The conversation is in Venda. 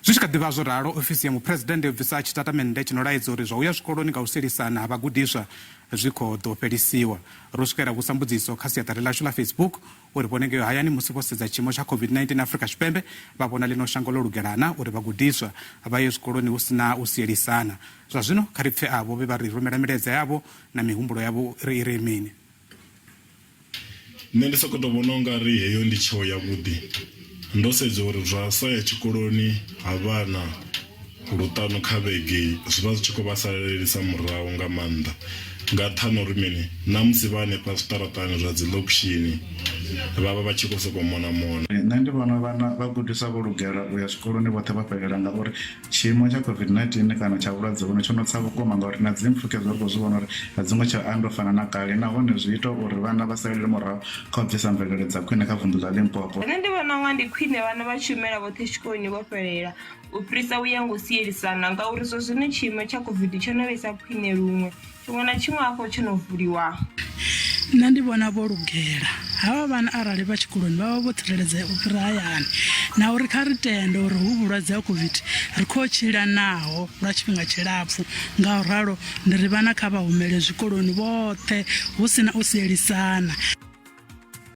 Zwi tshi kha ḓivha zwo ralo, ofisi ya muphuresidennde yo bvisa tshitatamennde tshi no laedza uri zwa u ya zwikoloni nga u sielisana ha vhagudiswa zwi khou ḓo fhelisiwa. Ro swikela vhusambudziso kha siaṱari ḽashu ḽa Facebook uri vhone ngeo hayani musi vho sedza tshiimo tsha COVID-19 Afrika Tshipembe vha vhona ḽino shango ḽo lugelana uri vhagudiswa vha ye zwikoloni hu sina u sielisana. Zwa zwino kha ri pfe avho vhe vha ri rumela milaedza yavho na mihumbulo yavho iri mini. Nṋe ndi sokou tou vhona u nga ri heyo ndi tsheo yavhuḓi. Ndo sedza uri zwa sa ya tshikoloni ha vhana luṱanu kha vhege zwi vha zwi tshi khou vha salelisa murahu nga maanḓa nga nṱhani uri mini na musi vha hanefha zwiṱaraṱani zwa dzi lokushini vha vha vha tshi khou sokou mona mona. Nṋe ndi vhona vhana vhagudiswa vho lugela u ya zwikoloni vhoṱhe vha fhelela ngauri tshiimo tsha COVID-19 kana tsha vhulwadze vhuno tsho no tsa vhukuma ngauri na dzi mpfhukedzo ri khou zwi vhona uri na dziṅwe tsha ando fana na kale nahone zwi ita uri vhana vha salele murahu kha u bvisa mvelele dza khwine kha vunḓu ḽa Limpopo. Nṋe ndi vhona unga ndi khwine vhana vha shumela vhoṱhe tshikoloni vho fhelela u fhirisa u ya ngo sielisana ngauri zwo zwino tshiimo tsha COVID tsho no vhesa khwine luṅwe tshiṅwe na tshiṅwe hafho tsho no vuliwa. Nṋe ndi vhona vho lugela havha vhana arali vha tshikoloni vha vha vho tsireledzea u fhira hayani na uri kha ri tende uri hu vhulwadze ha COVID ri khou tshila naho lwa tshifhinga tshilapfu nga u ralo ndi ri vhana kha vha humele zwikoloni vhoṱhe hu sina u sielisana.